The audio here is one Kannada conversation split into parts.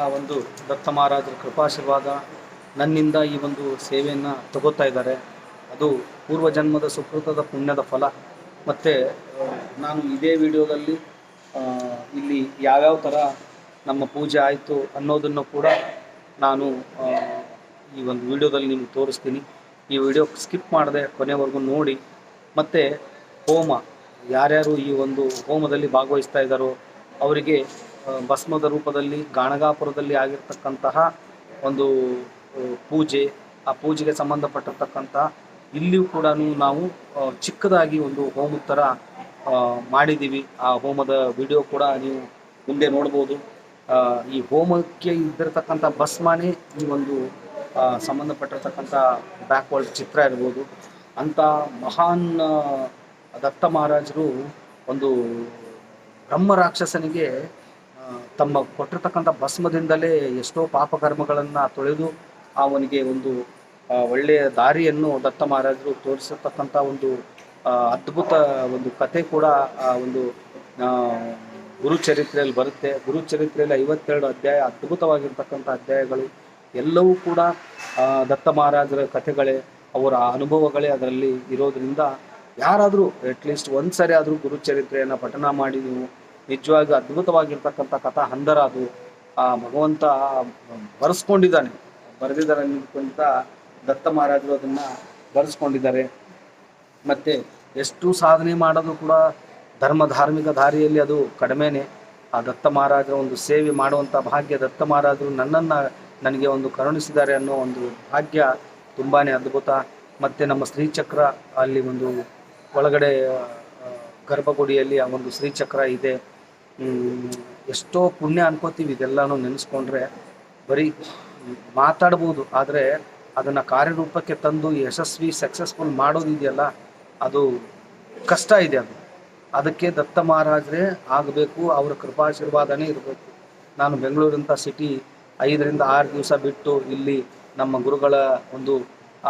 ಆ ಒಂದು ದತ್ತ ಮಹಾರಾಜರ ಕೃಪಾಶೀರ್ವಾದ ನನ್ನಿಂದ ಈ ಒಂದು ಸೇವೆಯನ್ನು ತಗೋತಾ ಇದ್ದಾರೆ. ಅದು ಪೂರ್ವಜನ್ಮದ ಸುಕೃತದ ಪುಣ್ಯದ ಫಲ. ಮತ್ತು ನಾನು ಇದೇ ವಿಡಿಯೋದಲ್ಲಿ ಇಲ್ಲಿ ಯಾವ್ಯಾವ ಥರ ನಮ್ಮ ಪೂಜೆ ಆಯಿತು ಅನ್ನೋದನ್ನು ಕೂಡ ನಾನು ಈ ಒಂದು ವಿಡಿಯೋದಲ್ಲಿ ನಿಮ್ಗೆ ತೋರಿಸ್ತೀನಿ. ಈ ವಿಡಿಯೋ ಸ್ಕಿಪ್ ಮಾಡದೆ ಕೊನೆವರೆಗೂ ನೋಡಿ. ಮತ್ತು ಹೋಮ ಯಾರ್ಯಾರು ಈ ಒಂದು ಹೋಮದಲ್ಲಿ ಭಾಗವಹಿಸ್ತಾ ಇದ್ದಾರೋ ಅವರಿಗೆ ಭಸ್ಮದ ರೂಪದಲ್ಲಿ ಗಾಣಗಾಪುರದಲ್ಲಿ ಆಗಿರ್ತಕ್ಕಂತಹ ಒಂದು ಪೂಜೆ, ಆ ಪೂಜೆಗೆ ಸಂಬಂಧಪಟ್ಟಿರ್ತಕ್ಕಂಥ ಇಲ್ಲಿಯೂ ಕೂಡ ನಾವು ಚಿಕ್ಕದಾಗಿ ಒಂದು ಹೋಮದ ಥರ ಮಾಡಿದ್ದೀವಿ. ಆ ಹೋಮದ ವಿಡಿಯೋ ಕೂಡ ನೀವು ಮುಂದೆ ನೋಡ್ಬೋದು. ಈ ಹೋಮಕ್ಕೆ ಇದ್ದಿರತಕ್ಕಂಥ ಭಸ್ಮನೇ ಈ ಒಂದು ಸಂಬಂಧಪಟ್ಟಿರ್ತಕ್ಕಂಥ ಬ್ಯಾಕ್ವರ್ಡ್ ಚಿತ್ರ ಇರ್ಬೋದು. ಅಂಥ ಮಹಾನ್ ದತ್ತ ಮಹಾರಾಜರು ಒಂದು ಬ್ರಹ್ಮ ರಾಕ್ಷಸನಿಗೆ ತಮ್ಮ ಕೊಟ್ಟಿರ್ತಕ್ಕಂಥ ಭಸ್ಮದಿಂದಲೇ ಎಷ್ಟೋ ಪಾಪಕರ್ಮಗಳನ್ನು ತೊಳೆದು ಅವನಿಗೆ ಒಂದು ಒಳ್ಳೆಯ ದಾರಿಯನ್ನು ದತ್ತ ಮಹಾರಾಜರು ತೋರಿಸತಕ್ಕಂಥ ಒಂದು ಅದ್ಭುತ ಒಂದು ಕತೆ ಕೂಡ ಒಂದು ಗುರುಚರಿತ್ರೆಯಲ್ಲಿ ಬರುತ್ತೆ. ಗುರುಚರಿತ್ರೆಯಲ್ಲಿ 52 ಅಧ್ಯಾಯ, ಅದ್ಭುತವಾಗಿರ್ತಕ್ಕಂಥ ಅಧ್ಯಾಯಗಳು ಎಲ್ಲವೂ ಕೂಡ ದತ್ತ ಮಹಾರಾಜರ ಕಥೆಗಳೇ, ಅವರ ಅನುಭವಗಳೇ ಅದರಲ್ಲಿ ಇರೋದ್ರಿಂದ ಯಾರಾದರೂ ಅಟ್ಲೀಸ್ಟ್ ಒಂದು ಸರಿ ಆದರೂ ಗುರುಚರಿತ್ರೆಯನ್ನು ಪಠನ ಮಾಡಿ ನೀವು ನಿಜವಾಗಿ ಅದ್ಭುತವಾಗಿರ್ತಕ್ಕಂಥ ಕಥಾ ಹಂದರ ಅದು ಆ ಭಗವಂತ ಬರೆಸ್ಕೊಂಡಿದ್ದಾನೆ, ಬರೆದಿದ್ದಾರೆ ಅನ್ನೋದಕ್ಕಿಂತ ದತ್ತ ಮಹಾರಾಜರು ಅದನ್ನು ಬರೆಸ್ಕೊಂಡಿದ್ದಾರೆ. ಮತ್ತು ಎಷ್ಟು ಸಾಧನೆ ಮಾಡೋದು ಕೂಡ ಧಾರ್ಮಿಕ ದಾರಿಯಲ್ಲಿ ಅದು ಕಡಿಮೆನೇ. ಆ ದತ್ತ ಮಹಾರಾಜರ ಒಂದು ಸೇವೆ ಮಾಡುವಂಥ ಭಾಗ್ಯ ದತ್ತ ಮಹಾರಾಜರು ನನಗೆ ಒಂದು ಕರುಣಿಸಿದ್ದಾರೆ ಅನ್ನೋ ಒಂದು ಭಾಗ್ಯ ತುಂಬಾ ಅದ್ಭುತ. ಮತ್ತು ನಮ್ಮ ಶ್ರೀಚಕ್ರ ಅಲ್ಲಿ ಒಂದು ಒಳಗಡೆ ಗರ್ಭಗುಡಿಯಲ್ಲಿ ಆ ಒಂದು ಶ್ರೀಚಕ್ರ ಇದೆ. ಎಷ್ಟೋ ಪುಣ್ಯ ಅನ್ಕೋತೀವಿ ಇದೆಲ್ಲನೂ ನೆನೆಸ್ಕೊಂಡ್ರೆ. ಬರೀ ಮಾತಾಡ್ಬೋದು, ಆದರೆ ಅದನ್ನು ಕಾರ್ಯರೂಪಕ್ಕೆ ತಂದು ಸಕ್ಸಸ್ಫುಲ್ ಮಾಡೋದಿದೆಯಲ್ಲ, ಅದು ಕಷ್ಟ ಇದೆ. ಅದಕ್ಕೆ ದತ್ತ ಮಹಾರಾಜರೇ ಆಗಬೇಕು, ಅವರ ಕೃಪಾಶೀರ್ವಾದನೇ ಇರಬೇಕು. ನಾನು ಬೆಂಗಳೂರಿಂಥ ಸಿಟಿ 5 ರಿಂದ 6 ದಿವಸ ಬಿಟ್ಟು ಇಲ್ಲಿ ನಮ್ಮ ಗುರುಗಳ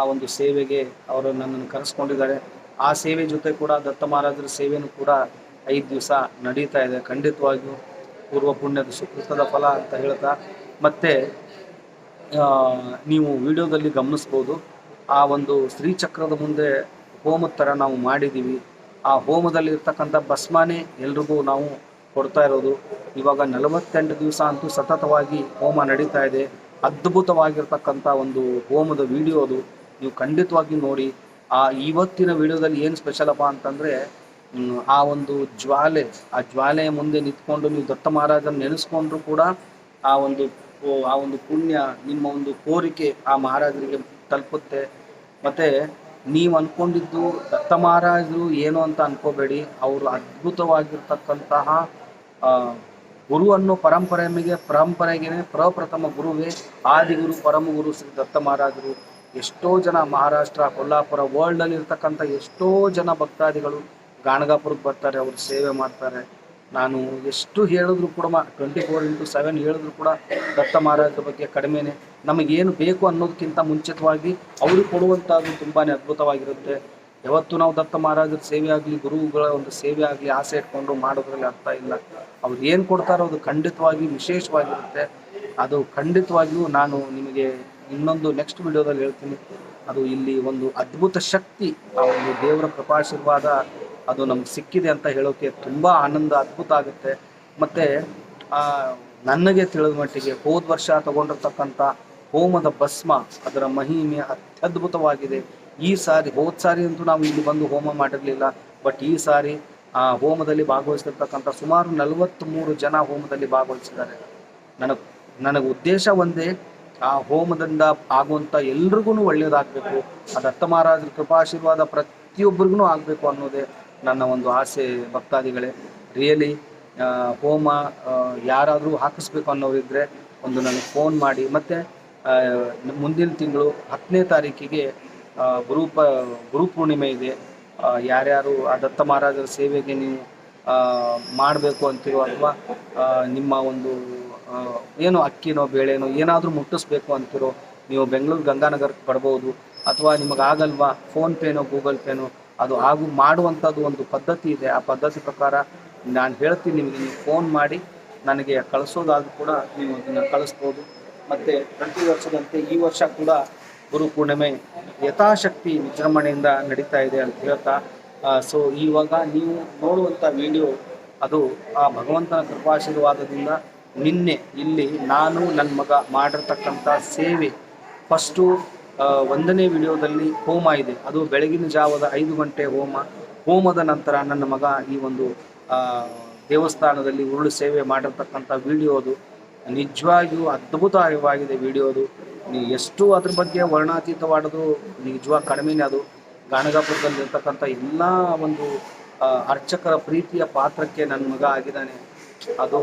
ಆ ಒಂದು ಸೇವೆಗೆ ಅವರು ನನ್ನನ್ನು ಕರೆಸ್ಕೊಂಡಿದ್ದಾರೆ. ಆ ಸೇವೆ ಜೊತೆ ಕೂಡ ದತ್ತ ಮಹಾರಾಜರ ಸೇವೆಯೂ ಕೂಡ 5 ದಿವಸ ನಡೀತಾ ಇದೆ. ಖಂಡಿತವಾಗಿಯೂ ಪೂರ್ವ ಪುಣ್ಯದ ಸುಕೃತದ ಫಲ ಅಂತ ಹೇಳ್ತಾ, ಮತ್ತು ನೀವು ವಿಡಿಯೋದಲ್ಲಿ ಗಮನಿಸ್ಬೋದು, ಆ ಒಂದು ಶ್ರೀಚಕ್ರದ ಮುಂದೆ ಹೋಮದ ಥರ ನಾವು ಮಾಡಿದ್ದೀವಿ. ಆ ಹೋಮದಲ್ಲಿ ಇರ್ತಕ್ಕಂಥ ಭಸ್ಮನೇ ಎಲ್ರಿಗೂ ನಾವು ಕೊಡ್ತಾ ಇರೋದು. ಇವಾಗ 48 ದಿವಸ ಅಂತೂ ಸತತವಾಗಿ ಹೋಮ ನಡೀತಾ ಇದೆ. ಅದ್ಭುತವಾಗಿರ್ತಕ್ಕಂಥ ಒಂದು ಹೋಮದ ವಿಡಿಯೋ ಅದು, ನೀವು ಖಂಡಿತವಾಗಿ ನೋಡಿ. ಇವತ್ತಿನ ವಿಡಿಯೋದಲ್ಲಿ ಏನು ಸ್ಪೆಷಲಪ್ಪ ಅಂತಂದರೆ, ಆ ಒಂದು ಆ ಜ್ವಾಲೆಯ ಮುಂದೆ ನಿಂತ್ಕೊಂಡು ನೀವು ದತ್ತ ಮಹಾರಾಜನ ನೆನೆಸ್ಕೊಂಡ್ರು ಕೂಡ ಆ ಒಂದು ಪುಣ್ಯ, ನಿಮ್ಮ ಒಂದು ಕೋರಿಕೆ ಆ ಮಹಾರಾಜರಿಗೆ ತಲುಪುತ್ತೆ. ಮತ್ತು ನೀವು ಅಂದ್ಕೊಂಡಿದ್ದು ದತ್ತ ಮಹಾರಾಜರು ಏನು ಅಂತ ಅನ್ಕೋಬೇಡಿ, ಅವರು ಅದ್ಭುತವಾಗಿರ್ತಕ್ಕಂತಹ ಗುರು ಅನ್ನೋ ಪರಂಪರೆಗೆ ಪ್ರಪ್ರಥಮ ಗುರುವೇ ಆದಿಗುರು ಪರಮಗುರು ಶ್ರೀ ದತ್ತ ಮಹಾರಾಜರು. ಎಷ್ಟೋ ಜನ ಮಹಾರಾಷ್ಟ್ರ, ಕೊಲ್ಲಾಪುರ, ವರ್ಲ್ಡಲ್ಲಿ ಇರ್ತಕ್ಕಂಥ ಎಷ್ಟೋ ಜನ ಭಕ್ತಾದಿಗಳು ಗಾಣಗಾಪುರಕ್ಕೆ ಬರ್ತಾರೆ, ಅವರು ಸೇವೆ ಮಾಡ್ತಾರೆ. ನಾನು ಎಷ್ಟು ಹೇಳಿದ್ರು ಕೂಡ 24x7 ಹೇಳಿದ್ರು ಕೂಡ ದತ್ತ ಮಹಾರಾಜರ ಬಗ್ಗೆ ಕಡಿಮೆನೆ. ನಮಗೇನು ಬೇಕು ಅನ್ನೋದಕ್ಕಿಂತ ಮುಂಚಿತವಾಗಿ ಅವರು ಕೊಡುವಂಥದ್ದು ತುಂಬಾ ಅದ್ಭುತವಾಗಿರುತ್ತೆ. ಯಾವತ್ತೂ ನಾವು ದತ್ತ ಮಹಾರಾಜರ ಸೇವೆ ಆಗಲಿ, ಗುರುಗಳ ಒಂದು ಸೇವೆ ಆಗಲಿ ಆಸೆ ಇಟ್ಕೊಂಡು ಮಾಡೋದ್ರಲ್ಲಿ ಅರ್ಥ ಇಲ್ಲ. ಅವ್ರು ಏನು ಕೊಡ್ತಾರೋ ಅದು ಖಂಡಿತವಾಗಿ ವಿಶೇಷವಾಗಿರುತ್ತೆ. ಅದು ಖಂಡಿತವಾಗಿಯೂ ನಾನು ನಿಮಗೆ ಇನ್ನೊಂದು ನೆಕ್ಸ್ಟ್ ವಿಡಿಯೋದಲ್ಲಿ ಹೇಳ್ತೀನಿ. ಅದು ಇಲ್ಲಿ ಒಂದು ಅದ್ಭುತ ಶಕ್ತಿ, ಆ ಒಂದು ದೇವರ ಕೃಪಾಶೀರ್ವಾದ ಅದು ನಮ್ಗೆ ಸಿಕ್ಕಿದೆ ಅಂತ ಹೇಳೋಕ್ಕೆ ತುಂಬ ಆನಂದ, ಅದ್ಭುತ ಆಗುತ್ತೆ. ಮತ್ತು ನನಗೆ ತಿಳಿದ ಮಟ್ಟಿಗೆ ಹೋದ ವರ್ಷ ತಗೊಂಡಿರ್ತಕ್ಕಂಥ ಹೋಮದ ಭಸ್ಮ, ಅದರ ಮಹಿಮೆ ಅತ್ಯದ್ಭುತವಾಗಿದೆ. ಹೋದ ಸಾರಿ ಅಂತೂ ನಾವು ಇಲ್ಲಿ ಬಂದು ಹೋಮ ಮಾಡಿರಲಿಲ್ಲ, ಬಟ್ ಈ ಸಾರಿ ಆ ಹೋಮದಲ್ಲಿ ಭಾಗವಹಿಸಿರ್ತಕ್ಕಂಥ ಸುಮಾರು 43 ಜನ ಹೋಮದಲ್ಲಿ ಭಾಗವಹಿಸಿದ್ದಾರೆ. ನನಗೆ ಉದ್ದೇಶ ಒಂದೇ, ಆ ಹೋಮದಿಂದ ಆಗುವಂಥ ಎಲ್ರಿಗೂ ಒಳ್ಳೆಯದಾಗಬೇಕು, ಆ ದತ್ತ ಮಹಾರಾಜರ ಕೃಪಾಶೀರ್ವಾದ ಪ್ರತಿಯೊಬ್ಬರಿಗೂ ಆಗಬೇಕು ಅನ್ನೋದೇ ನನ್ನ ಒಂದು ಆಸೆ. ಭಕ್ತಾದಿಗಳೇ, ರಿಯಲಿ ಹೋಮ ಯಾರಾದರೂ ಹಾಕಿಸ್ಬೇಕು ಅನ್ನೋರಿದ್ದರೆ ನನಗೆ ಫೋನ್ ಮಾಡಿ. ಮತ್ತು ಮುಂದಿನ ತಿಂಗಳು 10ನೇ ತಾರೀಕಿಗೆ ಗುರು ಪೂರ್ಣಿಮೆ ಇದೆ. ಯಾರ್ಯಾರು ಆ ದತ್ತ ಮಹಾರಾಜರ ಸೇವೆಗೆ ನೀವು ಮಾಡಬೇಕು ಅಂತಿರೋ, ಅಥವಾ ನಿಮ್ಮ ಒಂದು ಏನೋ ಅಕ್ಕಿನೋ ಬೇಳೆನೋ ಏನಾದರೂ ಮುಟ್ಟಿಸ್ಬೇಕು ಅಂತಿರೋ, ನೀವು ಬೆಂಗಳೂರು ಗಂಗಾನಗರಕ್ಕೆ ಬರ್ಬೋದು. ಅಥವಾ ನಿಮಗಾಗಲ್ವಾ ಫೋನ್ಪೇನೋ ಗೂಗಲ್ ಪೇನೋ, ಅದು ಮಾಡುವಂಥದ್ದು ಒಂದು ಪದ್ಧತಿ ಇದೆ. ಆ ಪದ್ಧತಿ ಪ್ರಕಾರ ನಾನು ಹೇಳ್ತೀನಿ ನಿಮಗೆ, ನೀವು ಫೋನ್ ಮಾಡಿ ನನಗೆ ಕಳಿಸೋದಾದ್ರೂ ಕೂಡ ನೀವು ಅದನ್ನು ಕಳಿಸ್ಬೋದು. ಮತ್ತು ಪ್ರತಿ ವರ್ಷದಂತೆ ಈ ವರ್ಷ ಕೂಡ ಗುರು ಪೂರ್ಣಿಮೆ ಯಥಾಶಕ್ತಿ ವಿಜೃಂಭಣೆಯಿಂದ ನಡೀತಾ ಇದೆ ಅಂತ ಹೇಳ್ತಾ, ಸೊ ಇವಾಗ ನೀವು ನೋಡುವಂಥ ವಿಡಿಯೋ ಅದು ಆ ಭಗವಂತನ ಕೃಪಾಶೀರ್ವಾದದಿಂದ ನಿನ್ನೆ ಇಲ್ಲಿ ನಾನು ನನ್ನ ಮಗ ಮಾಡಿರ್ತಕ್ಕಂಥ ಸೇವೆ ಫಸ್ಟು 1ನೇ ವಿಡಿಯೋದಲ್ಲಿ ಹೋಮ ಇದೆ. ಅದು ಬೆಳಗಿನ ಜಾವದ 5 ಗಂಟೆ ಹೋಮದ ನಂತರ ನನ್ನ ಮಗ ಈ ಒಂದು ದೇವಸ್ಥಾನದಲ್ಲಿ ಉರುಳು ಸೇವೆ ಮಾಡಿರ್ತಕ್ಕಂಥ ವಿಡಿಯೋ ಅದು ನಿಜವಾಗಿಯೂ ಅದ್ಭುತವಾಗಿದೆ. ವಿಡಿಯೋ ಅದು ನೀವು ಎಷ್ಟು ಅದ್ರ ಬಗ್ಗೆ ವರ್ಣಾತೀತವಾಡೋದು ನಿಜವಾಗಿ ಕಡಿಮೆನೇ. ಅದು ಗಾಣಗಾಪುರದಲ್ಲಿರ್ತಕ್ಕಂಥ ಎಲ್ಲ ಒಂದು ಅರ್ಚಕರ ಪ್ರೀತಿಯ ಪಾತ್ರಕ್ಕೆ ನನ್ನ ಮಗ ಆಗಿದ್ದಾನೆ. ಅದು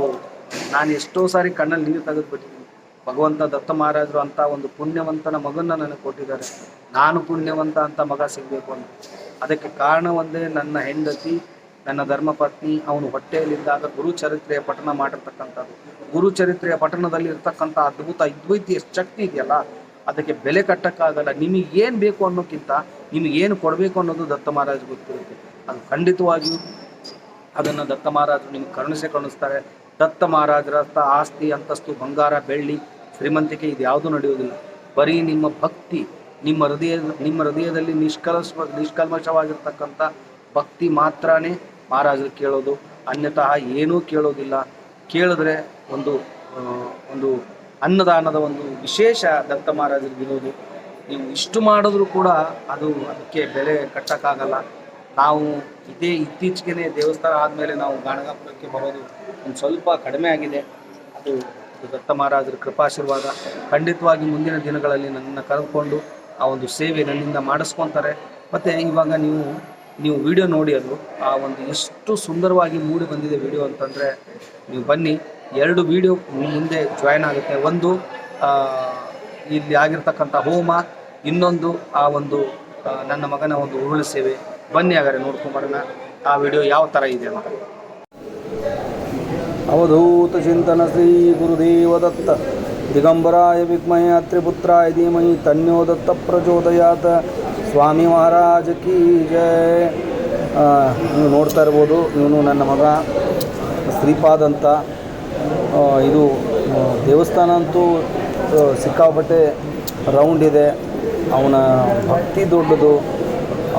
ನಾನು ಎಷ್ಟೋ ಸಾರಿ ಕಣ್ಣಲ್ಲಿ ನೀರು ತೆಗೆದುಬಿಟ್ಟಿದ್ದೀನಿ. ಭಗವಂತ ದತ್ತ ಮಹಾರಾಜರು ಅಂತ ಒಂದು ಪುಣ್ಯವಂತನ ಮಗನ್ನ ನನಗೆ ಕೊಟ್ಟಿದ್ದಾರೆ. ನಾನು ಪುಣ್ಯವಂತ ಅಂತ ಮಗ ಸಿಗಬೇಕು ಅಂತ. ಅದಕ್ಕೆ ಕಾರಣ ಒಂದೇ, ನನ್ನ ಹೆಂಡತಿ, ನನ್ನ ಧರ್ಮಪತ್ನಿ ಅವನು ಹೊಟ್ಟೆಯಲ್ಲಿದ್ದಾಗ ಗುರುಚರಿತ್ರೆಯ ಪಠಣ ಮಾಡಿರ್ತಕ್ಕಂಥದ್ದು. ಗುರುಚರಿತ್ರೆಯ ಪಠಣದಲ್ಲಿ ಇರ್ತಕ್ಕಂಥ ಅದ್ವೈತೀಯ ಶಕ್ತಿ ಇದೆಯಲ್ಲ, ಅದಕ್ಕೆ ಬೆಲೆ ಕಟ್ಟಕ್ಕಾಗಲ್ಲ. ನಿಮಗೆ ಏನು ಬೇಕು ಅನ್ನೋಕ್ಕಿಂತ ನಿಮಗೇನು ಕೊಡಬೇಕು ಅನ್ನೋದು ದತ್ತ ಮಹಾರಾಜ್ ಗೊತ್ತಿರುತ್ತೆ. ಅದು ಖಂಡಿತವಾಗಿಯೂ ಅದನ್ನು ದತ್ತ ಮಹಾರಾಜರು ನಿಮ್ಗೆ ಕರುಣಿಸ್ತಾರೆ. ದತ್ತ ಮಹಾರಾಜರ ಆಸ್ತಿ, ಅಂತಸ್ತು, ಬಂಗಾರ, ಬೆಳ್ಳಿ, ಶ್ರೀಮಂತಿಕೆ ಇದು ಯಾವುದೂ ನಡೆಯುವುದಿಲ್ಲ. ಬರೀ ನಿಮ್ಮ ಭಕ್ತಿ, ನಿಮ್ಮ ಹೃದಯದಲ್ಲಿ ನಿಷ್ಕಲ್ಮಶವಾಗಿರ್ತಕ್ಕಂಥ ಭಕ್ತಿ ಮಾತ್ರನೇ ಮಹಾರಾಜರು ಕೇಳೋದು. ಅನ್ಯತಃ ಏನೂ ಕೇಳೋದಿಲ್ಲ. ಕೇಳಿದ್ರೆ ಒಂದು ಅನ್ನದಾನದ ಒಂದು ವಿಶೇಷ ದತ್ತ ಮಹಾರಾಜರಿಗಿರೋದು. ನೀವು ಇಷ್ಟು ಮಾಡಿದ್ರೂ ಕೂಡ ಅದಕ್ಕೆ ಬೆಲೆ ಕಟ್ಟಕ್ಕಾಗಲ್ಲ. ನಾವು ಇತ್ತೀಚೆಗೆ ದೇವಸ್ಥಾನ ಆದಮೇಲೆ ನಾವು ಗಾಣಗಾಪುರಕ್ಕೆ ಬರೋದು ಒಂದು ಸ್ವಲ್ಪ ಕಡಿಮೆ ಆಗಿದೆ. ಅದು ದತ್ತ ಮಹಾರಾಜರ ಕೃಪಾಶೀರ್ವಾದ. ಖಂಡಿತವಾಗಿ ಮುಂದಿನ ದಿನಗಳಲ್ಲಿ ನನ್ನನ್ನು ಕರೆದುಕೊಂಡು ಆ ಒಂದು ಸೇವೆ ನನ್ನಿಂದ ಮಾಡಿಸ್ಕೊತಾರೆ. ಮತ್ತು ಇವಾಗ ನೀವು ವಿಡಿಯೋ ನೋಡಿ, ಅದು ಆ ಒಂದು ಎಷ್ಟು ಸುಂದರವಾಗಿ ಮೂಡಿ ಬಂದಿದೆ ವಿಡಿಯೋ ಅಂತಂದರೆ, ನೀವು ಬನ್ನಿ 2 ವಿಡಿಯೋ ಮುಂದೆ ಜಾಯ್ನ್ ಆಗುತ್ತೆ. ಒಂದು ಇಲ್ಲಿ ಆಗಿರ್ತಕ್ಕಂಥ ಹೋಮ, ಇನ್ನೊಂದು ಆ ಒಂದು ನನ್ನ ಮಗನ ಒಂದು ಉರುಳು ಸೇವೆ. ಬನ್ನಿ ಹಾಗಾದ್ರೆ ನೋಡ್ಕೊಂಬರೋಣ ಆ ವಿಡಿಯೋ ಯಾವ ಥರ ಇದೆ ಅಂತ. ಅವಧೂತ ಚಿಂತನ ಶ್ರೀ ಗುರುದೇವ ದತ್ತ ದಿಗಂಬರಾಯ ವಿದ್ಮಹೇ ಅತ್ರಿಪುತ್ರಾಯ ಧೀಮಹಿ ತನ್ಯೋ ದತ್ತ ಪ್ರಚೋದಯಾತ್. ಸ್ವಾಮಿ ಮಹಾರಾಜ ಕಿ ಜಯ. ನೀವು ನೋಡ್ತಾ ಇರ್ಬೋದು, ಇವನು ನನ್ನ ಮಗ ಶ್ರೀಪಾದ್ ಅಂತ. ಇದು ದೇವಸ್ಥಾನ ಅಂತೂ ಸಿಕ್ಕಾಪಟ್ಟೆ ರೌಂಡ್ ಇದೆ. ಅವನ ಭಕ್ತಿ ದೊಡ್ಡದು,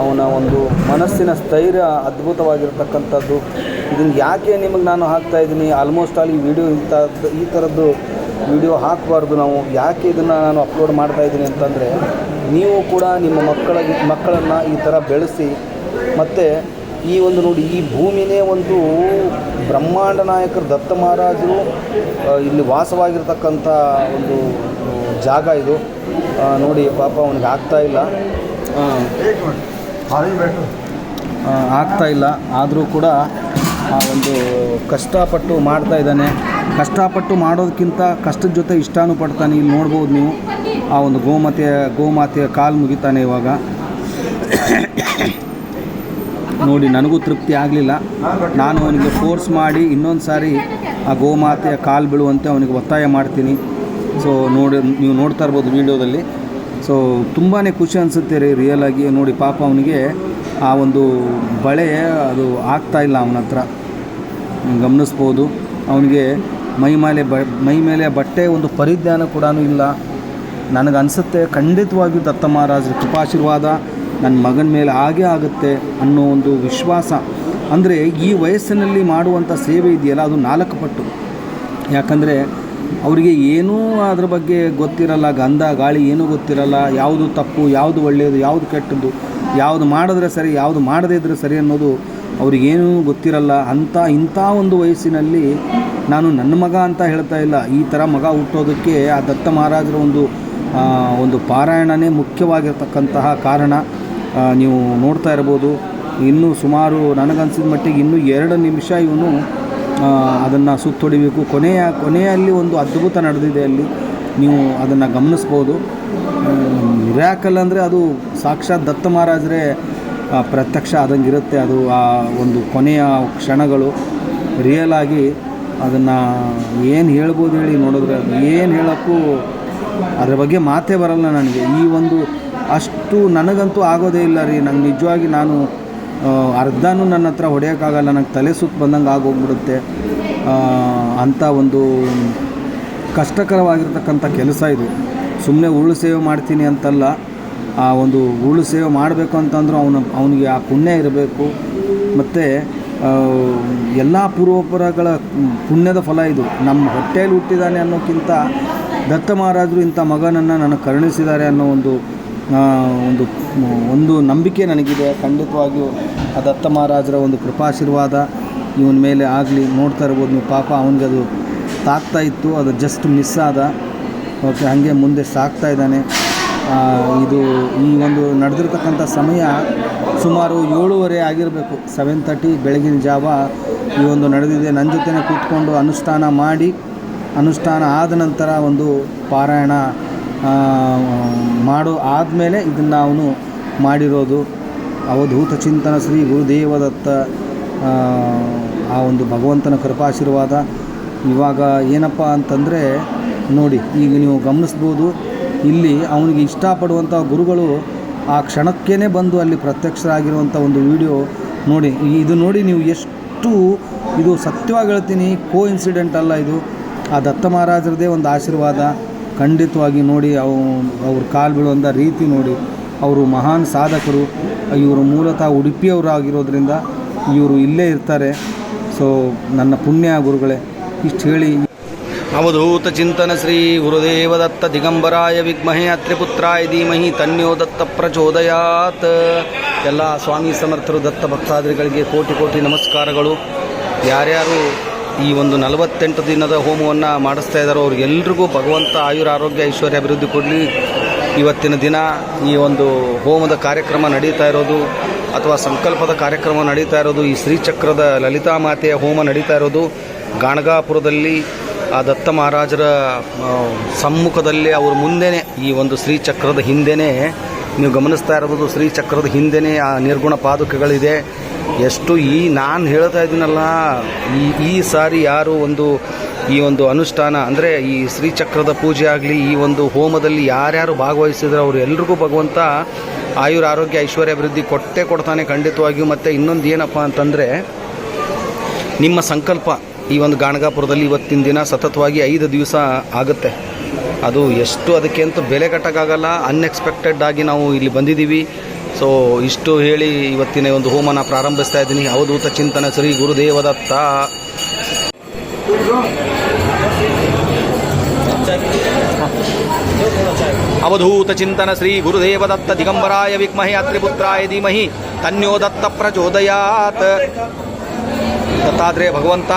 ಅವನ ಒಂದು ಮನಸ್ಸಿನ ಸ್ಥೈರ್ಯ ಅದ್ಭುತವಾಗಿರ್ತಕ್ಕಂಥದ್ದು. ಇದನ್ನು ಯಾಕೆ ನಿಮಗೆ ನಾನು ಹಾಕ್ತಾಯಿದ್ದೀನಿ, ಆಲ್ಮೋಸ್ಟ್ ಆಲ್ ಈ ಥರದ್ದು ವಿಡಿಯೋ ಹಾಕಬಾರ್ದು. ನಾವು ಯಾಕೆ ಇದನ್ನು ನಾನು ಅಪ್ಲೋಡ್ ಮಾಡ್ತಾಯಿದ್ದೀನಿ ಅಂತಂದರೆ, ನೀವು ಕೂಡ ನಿಮ್ಮ ಮಕ್ಕಳನ್ನು ಈ ಥರ ಬೆಳೆಸಿ. ಮತ್ತು ಈ ಒಂದು ನೋಡಿ, ಈ ಭೂಮಿನೇ ಒಂದು ಬ್ರಹ್ಮಾಂಡ ನಾಯಕರು ದತ್ತ ಮಹಾರಾಜರು ಇಲ್ಲಿ ವಾಸವಾಗಿರ್ತಕ್ಕಂಥ ಒಂದು ಜಾಗ ಇದು. ನೋಡಿ ಪಾಪ ಅವನಿಗೆ ಆಗ್ತಾಯಿಲ್ಲ, ಆದರೂ ಕೂಡ ಆ ಒಂದು ಕಷ್ಟಪಟ್ಟು ಮಾಡ್ತಾ ಇದ್ದಾನೆ. ಕಷ್ಟಪಟ್ಟು ಮಾಡೋದಕ್ಕಿಂತ ಕಷ್ಟದ ಜೊತೆ ಇಷ್ಟನೂ ಪಡ್ತಾನೆ. ಇಲ್ಲಿ ನೋಡ್ಬೋದು ನೀವು, ಆ ಒಂದು ಗೋಮಾತೆಯ ಕಾಲು ಮುಗಿತಾನೆ ಇವಾಗ. ನೋಡಿ, ನನಗೂ ತೃಪ್ತಿ ಆಗಲಿಲ್ಲ. ನಾನು ಅವನಿಗೆ ಫೋರ್ಸ್ ಮಾಡಿ ಇನ್ನೊಂದು ಸಾರಿ ಆ ಗೋಮಾತೆಯ ಕಾಲು ಬೀಳುವಂತೆ ಅವನಿಗೆ ಒತ್ತಾಯ ಮಾಡ್ತೀನಿ. ಸೊ ನೀವು ನೋಡ್ತಾ ಇರ್ಬೋದು ವಿಡಿಯೋದಲ್ಲಿ. ಸೊ ತುಂಬಾ ಖುಷಿ ಅನಿಸುತ್ತೆ ರೀ ರಿಯಲಾಗಿ. ನೋಡಿ ಪಾಪ ಅವನಿಗೆ ಆ ಒಂದು ಬಳೆ ಅದು ಆಗ್ತಾಯಿಲ್ಲ ಅವನ ಹತ್ರ, ಗಮನಿಸ್ಬೋದು. ಅವನಿಗೆ ಮೈ ಮೇಲೆ ಬಟ್ಟೆ ಒಂದು ಪರಿಜ್ಞಾನ ಕೂಡ ಇಲ್ಲ. ನನಗನ್ಸುತ್ತೆ ಖಂಡಿತವಾಗಿಯೂ ದತ್ತ ಮಹಾರಾಜರ ಕೃಪಾಶೀರ್ವಾದ ನನ್ನ ಮಗನ ಮೇಲೆ ಆಗೇ ಆಗುತ್ತೆ ಅನ್ನೋ ಒಂದು ವಿಶ್ವಾಸ. ಅಂದರೆ ಈ ವಯಸ್ಸಿನಲ್ಲಿ ಮಾಡುವಂಥ ಸೇವೆ ಇದೆಯಲ್ಲ, ಅದು 4 ಪಟ್ಟು. ಯಾಕಂದರೆ ಅವರಿಗೆ ಏನೂ ಅದ್ರ ಬಗ್ಗೆ ಗೊತ್ತಿರಲ್ಲ, ಗಂಧ ಗಾಳಿ ಏನೂ ಗೊತ್ತಿರಲ್ಲ. ಯಾವುದು ತಪ್ಪು, ಯಾವುದು ಒಳ್ಳೆಯದು, ಯಾವುದು ಕೆಟ್ಟದ್ದು, ಯಾವುದು ಮಾಡಿದ್ರೆ ಸರಿ, ಯಾವುದು ಮಾಡದೇ ಇದ್ದರೆ ಸರಿ ಅನ್ನೋದು ಅವ್ರಿಗೇನೂ ಗೊತ್ತಿರಲ್ಲ. ಇಂಥ ಒಂದು ವಯಸ್ಸಿನಲ್ಲಿ ನಾನು ನನ್ನ ಮಗ ಅಂತ ಹೇಳ್ತಾ ಇಲ್ಲ, ಈ ಥರ ಮಗ ಹುಟ್ಟೋದಕ್ಕೆ ಆ ದತ್ತ ಮಹಾರಾಜರ ಒಂದು ಪಾರಾಯಣನೇ ಮುಖ್ಯವಾಗಿರ್ತಕ್ಕಂತಹ ಕಾರಣ. ನೀವು ನೋಡ್ತಾ ಇರ್ಬೋದು, ಇನ್ನೂ ಸುಮಾರು ನನಗನ್ಸಿದ ಮಟ್ಟಿಗೆ ಇನ್ನೂ 2 ನಿಮಿಷ ಇವನು ಅದನ್ನು ಸುತ್ತೊಡಿಬೇಕು. ಕೊನೆಯಲ್ಲಿ ಒಂದು ಅದ್ಭುತ ನಡೆದಿದೆ ಅಲ್ಲಿ, ನೀವು ಅದನ್ನು ಗಮನಿಸ್ಬೋದು. ಮಿರಾಕಲ್ ಅಂದರೆ ಅದು ಸಾಕ್ಷಾತ್ ದತ್ತ ಮಹಾರಾಜರೇ ಪ್ರತ್ಯಕ್ಷ ಆದಂಗಿರುತ್ತೆ. ಅದು ಆ ಒಂದು ಕೊನೆಯ ಕ್ಷಣಗಳು ರಿಯಲ್ ಆಗಿ ಅದನ್ನು ಏನು ಹೇಳ್ಬೋದು ಹೇಳಿ ನೋಡಿದ್ರೆ, ಏನು ಹೇಳೋಕ್ಕೂ ಅದ್ರ ಬಗ್ಗೆ ಮಾತೇ ಬರಲ್ಲ ನನಗೆ. ಈ ಒಂದು ಅಷ್ಟು ನನಗಂತೂ ಆಗೋದೇ ಇಲ್ಲ ರೀ. ನಂಗೆ ನಿಜವಾಗಿ ನಾನು ಅರ್ಧನೂ ನನ್ನ ಹತ್ರ ಹೊಡೆಯೋಕ್ಕಾಗಲ್ಲ. ನಂಗೆ ತಲೆ ಸುತ್ತ ಬಂದಂಗೆ ಆಗೋಗ್ಬಿಡುತ್ತೆ. ಅಂಥ ಒಂದು ಕಷ್ಟಕರವಾಗಿರ್ತಕ್ಕಂಥ ಕೆಲಸ ಇದು. ಸುಮ್ಮನೆ ಉರುಳು ಸೇವೆ ಮಾಡ್ತೀನಿ ಅಂತಲ್ಲ, ಆ ಒಂದು ಉರುಳು ಸೇವೆ ಮಾಡಬೇಕು ಅಂತಂದ್ರೂ ಅವನಿಗೆ ಆ ಪುಣ್ಯ ಇರಬೇಕು. ಮತ್ತು ಎಲ್ಲ ಪೂರ್ವಪರಗಳ ಪುಣ್ಯದ ಫಲ ಇದು. ನಮ್ಮ ಹೊಟ್ಟೆಯಲ್ಲಿ ಹುಟ್ಟಿದ್ದಾನೆ ಅನ್ನೋಕ್ಕಿಂತ ದತ್ತ ಮಹಾರಾಜರು ಇಂಥ ಮಗನನ್ನು ನನಗೆ ಕರುಣಿಸಿದ್ದಾರೆ ಅನ್ನೋ ಒಂದು ನಂಬಿಕೆ ನನಗಿದೆ. ಖಂಡಿತವಾಗಿಯೂ ಆ ದತ್ತ ಮಹಾರಾಜರ ಒಂದು ಕೃಪಾಶೀರ್ವಾದ ಇವನ ಮೇಲೆ ಆಗಲಿ. ನೋಡ್ತಾ ಇರ್ಬೋದು ನೀವು, ಪಾಪ ಅವನಿಗೆ ಅದು ತಾಗ್ತಾ ಇತ್ತು, ಅದು ಜಸ್ಟ್ ಮಿಸ್ ಆದ. ಓಕೆ, ಹಾಗೆ ಮುಂದೆ ಸಾಕ್ತಾ ಇದ್ದಾನೆ. ಈ ಒಂದು ನಡೆದಿರ್ತಕ್ಕಂಥ ಸಮಯ ಸುಮಾರು 7:30 ಆಗಿರಬೇಕು, 7:30 ಬೆಳಗಿನ ಜಾವ ಈ ಒಂದು ನಡೆದಿದೆ. ನನ್ನ ಜೊತೆನೇ ಕೂತ್ಕೊಂಡು ಅನುಷ್ಠಾನ ಆದ ನಂತರ ಒಂದು ಪಾರಾಯಣ ಆದಮೇಲೆ ಇದನ್ನು ಅವನು ಮಾಡಿರೋದು. ಅವಧೂತ ಚಿಂತನ ಶ್ರೀ ಗುರುದೇವದತ್ತ ಆ ಒಂದು ಭಗವಂತನ ಕೃಪಾಶೀರ್ವಾದ. ಇವಾಗ ಏನಪ್ಪ ಅಂತಂದರೆ ನೋಡಿ, ಈಗ ನೀವು ಗಮನಿಸ್ಬೋದು, ಇಲ್ಲಿ ಅವನಿಗೆ ಇಷ್ಟಪಡುವಂಥ ಗುರುಗಳು ಆ ಕ್ಷಣಕ್ಕೇ ಬಂದು ಅಲ್ಲಿ ಪ್ರತ್ಯಕ್ಷರಾಗಿರುವಂಥ ಒಂದು ವಿಡಿಯೋ ನೋಡಿ. ಇದು ನೋಡಿ ನೀವು ಎಷ್ಟು ಇದು ಸತ್ಯವಾಗಿ ಹೇಳ್ತೀನಿ, ಇನ್ಸಿಡೆಂಟ್ ಅಲ್ಲ ಇದು. ಆ ದತ್ತ ಮಹಾರಾಜರದೇ ಒಂದು ಆಶೀರ್ವಾದ. ಖಂಡಿತವಾಗಿ ನೋಡಿ, ಅವ್ರ ಕಾಲು ಬೀಳುವಂಥ ರೀತಿ ನೋಡಿ. ಅವರು ಮಹಾನ್ ಸಾಧಕರು. ಇವರು ಮೂಲತಃ ಉಡುಪಿಯವರಾಗಿರೋದ್ರಿಂದ ಇವರು ಇಲ್ಲೇ ಇರ್ತಾರೆ. ಸೊ ನನ್ನ ಪುಣ್ಯ ಗುರುಗಳೇ, ಇಷ್ಟು ಹೇಳಿ. ಅವಧೂತ ಚಿಂತನ ಶ್ರೀ ಗುರುದೇವದತ್ತ ದಿಗಂಬರಾಯ ವಿದ್ಮಹೇ ಅತ್ರಿಪುತ್ರಾಯ ಧೀಮಹಿ ತನ್ಯೋ ದತ್ತ ಪ್ರಚೋದಯಾತ್. ಎಲ್ಲ ಸ್ವಾಮಿ ಸಮರ್ಥರು ದತ್ತ ಭಕ್ತಾದಿಗಳಿಗೆ ಕೋಟಿ ಕೋಟಿ ನಮಸ್ಕಾರಗಳು. ಯಾರ್ಯಾರು ಈ ಒಂದು 48 ದಿನದ ಹೋಮವನ್ನು ಮಾಡಿಸ್ತಾ ಇದ್ದಾರೋ ಅವ್ರಿಗೆಲ್ರಿಗೂ ಭಗವಂತ ಆಯುರ ಆರೋಗ್ಯ ಐಶ್ವರ್ಯ ಅಭಿವೃದ್ಧಿ ಕೊಡಲಿ. ಇವತ್ತಿನ ದಿನ ಈ ಒಂದು ಹೋಮದ ಕಾರ್ಯಕ್ರಮ ನಡೀತಾ ಇರೋದು ಅಥವಾ ಸಂಕಲ್ಪದ ಕಾರ್ಯಕ್ರಮ ನಡೀತಾ ಇರೋದು, ಈ ಶ್ರೀಚಕ್ರದ ಲಲಿತಾ ಮಾತೆಯ ಹೋಮ ನಡೀತಾ ಇರೋದು ಗಾಣಗಾಪುರದಲ್ಲಿ ಆ ದತ್ತ ಮಹಾರಾಜರ ಸಮ್ಮುಖದಲ್ಲಿ. ಅವ್ರ ಮುಂದೆನೇ ಈ ಒಂದು ಶ್ರೀಚಕ್ರದ ಹಿಂದೆನೇ ನೀವು ಗಮನಿಸ್ತಾ ಇರ್ಬೋದು, ಶ್ರೀಚಕ್ರದ ಹಿಂದೆನೇ ಆ ನಿರ್ಗುಣ ಪಾದುಕೆಗಳಿದೆ. ಎಷ್ಟು ನಾನು ಹೇಳ್ತಾ ಇದ್ದೀನಲ್ಲ, ಈ ಸಾರಿ ಯಾರು ಈ ಒಂದು ಅನುಷ್ಠಾನ ಅಂದರೆ ಈ ಶ್ರೀಚಕ್ರದ ಪೂಜೆ ಆಗಲಿ, ಈ ಒಂದು ಹೋಮದಲ್ಲಿ ಯಾರ್ಯಾರು ಭಾಗವಹಿಸಿದ್ರೆ ಅವರು ಎಲ್ರಿಗೂ ಭಗವಂತ ಆಯುರ ಆರೋಗ್ಯ ಐಶ್ವರ್ಯ ಅಭಿವೃದ್ಧಿ ಕೊಡ್ತಾನೆ ಖಂಡಿತವಾಗಿಯೂ. ಮತ್ತು ಇನ್ನೊಂದು ಏನಪ್ಪ ಅಂತಂದರೆ, ನಿಮ್ಮ ಸಂಕಲ್ಪ ಈ ಒಂದು ಗಾಣಗಾಪುರದಲ್ಲಿ ಇವತ್ತಿನ ದಿನ ಸತತವಾಗಿ 5 ದಿವಸ ಆಗುತ್ತೆ. ಅದು ಎಷ್ಟು ಅದಕ್ಕೆ ಅಂತ ಬೆಲೆ ಕಟ್ಟಕ್ಕಾಗಲ್ಲ. ಅನ್ಎಕ್ಸ್ಪೆಕ್ಟೆಡ್ ಆಗಿ ನಾವು ಇಲ್ಲಿ ಬಂದಿದ್ದೀವಿ. ಸೊ ಇಷ್ಟು ಹೇಳಿ ಇವತ್ತಿನ ಒಂದು ಹೋಮನ ಪ್ರಾರಂಭಿಸ್ತಾ ಇದ್ದೀನಿ. ಅವಧೂತ ಚಿಂತನ ಶ್ರೀ ಗುರುದೇವದತ್ತ. ಅವಧೂತ ಚಿಂತನ ಶ್ರೀ ಗುರುದೇವದತ್ತ ದಿಗಂಬರಾಯ ವಿದ್ಮಹೇ ಅತ್ರಿಪುತ್ರಾಯ ಧೀಮಹಿ ತನ್ಯೋ ದತ್ತ ಪ್ರಚೋದಯಾತ್. ದತ್ತಾತ್ರೇಯ ಭಗವಂತ,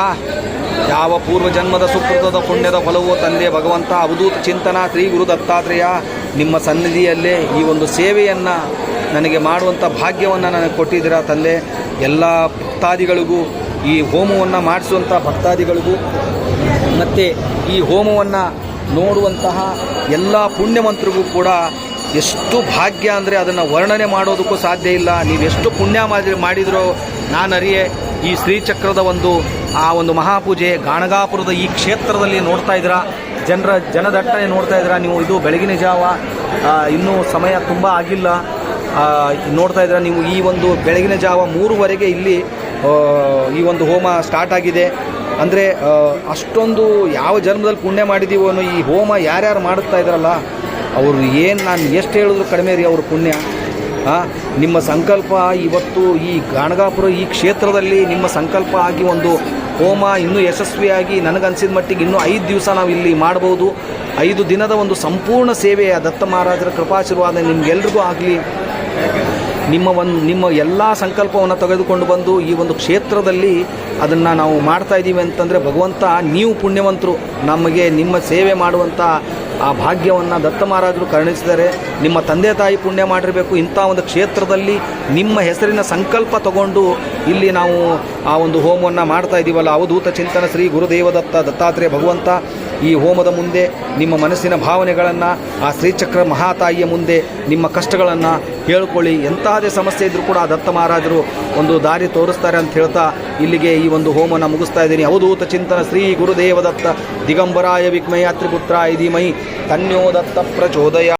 ಯಾವ ಪೂರ್ವಜನ್ಮದ ಸುಕೃತದ ಪುಣ್ಯದ ಫಲವೋ ತಂದೆ ಭಗವಂತ, ಅವಧೂತ ಚಿಂತನ ಶ್ರೀ ಗುರು ದತ್ತಾತ್ರೇಯ, ನಿಮ್ಮ ಸನ್ನಿಧಿಯಲ್ಲೇ ಈ ಒಂದು ಸೇವೆಯನ್ನು ನನಗೆ ಮಾಡುವಂಥ ಭಾಗ್ಯವನ್ನು ನನಗೆ ಕೊಟ್ಟಿದ್ದೀರಾ ತಂದೆ. ಎಲ್ಲ ಭಕ್ತಾದಿಗಳಿಗೂ, ಈ ಹೋಮವನ್ನು ಮಾಡಿಸುವಂಥ ಭಕ್ತಾದಿಗಳಿಗೂ ಮತ್ತು ಈ ಹೋಮವನ್ನು ನೋಡುವಂತಹ ಎಲ್ಲ ಪುಣ್ಯವಂತರಿಗೂ ಕೂಡ ಎಷ್ಟು ಭಾಗ್ಯ ಅಂದರೆ ಅದನ್ನು ವರ್ಣನೆ ಮಾಡೋದಕ್ಕೂ ಸಾಧ್ಯ ಇಲ್ಲ. ನೀವೆಷ್ಟು ಪುಣ್ಯ ಮಾಡಿದ್ರೋ ನಾನು ಅರಿಯೇ. ಈ ಶ್ರೀಚಕ್ರದ ಆ ಒಂದು ಮಹಾಪೂಜೆ ಗಾಣಗಾಪುರದ ಈ ಕ್ಷೇತ್ರದಲ್ಲಿ ನೋಡ್ತಾ ಇದ್ದೀರಾ. ಜನದಟ್ಟಣೆ ನೋಡ್ತಾ ಇದ್ದೀರಾ ನೀವು. ಇದು ಬೆಳಗಿನ ಜಾವ, ಇನ್ನೂ ಸಮಯ ತುಂಬ ಆಗಿಲ್ಲ. ನೋಡ್ತಾ ಇದ್ದೀರಾ ನೀವು. ಈ ಒಂದು ಬೆಳಗಿನ ಜಾವ 3:00 ಇಲ್ಲಿ ಈ ಒಂದು ಹೋಮ ಸ್ಟಾರ್ಟ್ ಆಗಿದೆ. ಅಂದರೆ ಅಷ್ಟೊಂದು ಯಾವ ಜನ್ಮದಲ್ಲಿ ಪುಣ್ಯ ಮಾಡಿದ್ದೀವೋ ಅನ್ನೋ ಈ ಹೋಮ ಯಾರ್ಯಾರು ಮಾಡುತ್ತಾ ಇದ್ದಾರಲ್ಲ ಅವರು ನಾನು ಎಷ್ಟು ಹೇಳಿದ್ರು ಕಡಿಮೆ ರೀ ಅವ್ರ ಪುಣ್ಯ. ನಿಮ್ಮ ಸಂಕಲ್ಪ ಇವತ್ತು ಈ ಗಾಣಗಾಪುರ ಈ ಕ್ಷೇತ್ರದಲ್ಲಿ ನಿಮ್ಮ ಸಂಕಲ್ಪ ಆಗಿ ಒಂದು ಹೋಮ ಇನ್ನೂ ಯಶಸ್ವಿಯಾಗಿ ನನಗನ್ಸಿದ ಮಟ್ಟಿಗೆ ಇನ್ನೂ 5 ದಿವಸ ನಾವು ಇಲ್ಲಿ ಮಾಡ್ಬೋದು. 5 ದಿನದ ಒಂದು ಸಂಪೂರ್ಣ ಸೇವೆ ಆ ದತ್ತ ಮಹಾರಾಜರ ಕೃಪಾಶೀರ್ವಾದ ನಿಮಗೆಲ್ರಿಗೂ ಆಗಲಿ. ನಿಮ್ಮ ಎಲ್ಲ ಸಂಕಲ್ಪವನ್ನು ತೆಗೆದುಕೊಂಡು ಬಂದು ಈ ಒಂದು ಕ್ಷೇತ್ರದಲ್ಲಿ ಅದನ್ನು ನಾವು ಮಾಡ್ತಾ ಇದ್ದೀವಿ ಅಂತಂದರೆ ಭಗವಂತ ನೀವು ಪುಣ್ಯವಂತರು. ನಮಗೆ ನಿಮ್ಮ ಸೇವೆ ಮಾಡುವಂಥ ಆ ಭಾಗ್ಯವನ್ನು ದತ್ತ ಮಹಾರಾಜರು ಕರುಣಿಸಿದ್ದಾರೆ. ನಿಮ್ಮ ತಂದೆ ತಾಯಿ ಪುಣ್ಯ ಮಾಡಿರಬೇಕು. ಇಂಥ ಒಂದು ಕ್ಷೇತ್ರದಲ್ಲಿ ನಿಮ್ಮ ಹೆಸರಿನ ಸಂಕಲ್ಪ ತಗೊಂಡು ಇಲ್ಲಿ ನಾವು ಆ ಒಂದು ಹೋಮವನ್ನು ಮಾಡ್ತಾ ಇದ್ದೀವಲ್ಲ. ಅವಧೂತ ಚಿಂತನ ಶ್ರೀ ಗುರುದೇವದತ್ತ ದತ್ತಾತ್ರೇಯ ಭಗವಂತ, ಈ ಹೋಮದ ಮುಂದೆ ನಿಮ್ಮ ಮನಸ್ಸಿನ ಭಾವನೆಗಳನ್ನು ಆ ಶ್ರೀಚಕ್ರ ಮಹಾತಾಯಿಯ ಮುಂದೆ ನಿಮ್ಮ ಕಷ್ಟಗಳನ್ನು ಹೇಳ್ಕೊಳ್ಳಿ. ಎಂತಹದೇ ಸಮಸ್ಯೆ ಇದ್ದರೂ ಕೂಡ ದತ್ತ ಮಹಾರಾಜರು ಒಂದು ದಾರಿ ತೋರಿಸ್ತಾರೆ ಅಂತ ಹೇಳ್ತಾ ಇಲ್ಲಿಗೆ ಈ ಒಂದು ಹೋಮನ ಮುಗಿಸ್ತಾ ಇದ್ದೀನಿ. ಅವಧೂತ ಚಿಂತನ ಶ್ರೀ ಗುರುದೇವದತ್ತ ದಿಗಂಬರಾಯ ವಿದ್ಮಹೇ ಅತ್ರಿಪುತ್ರಾಯ ಧೀಮಹಿ ತನ್ಯೋ ದತ್ತ ಪ್ರಚೋದಯಾತ್.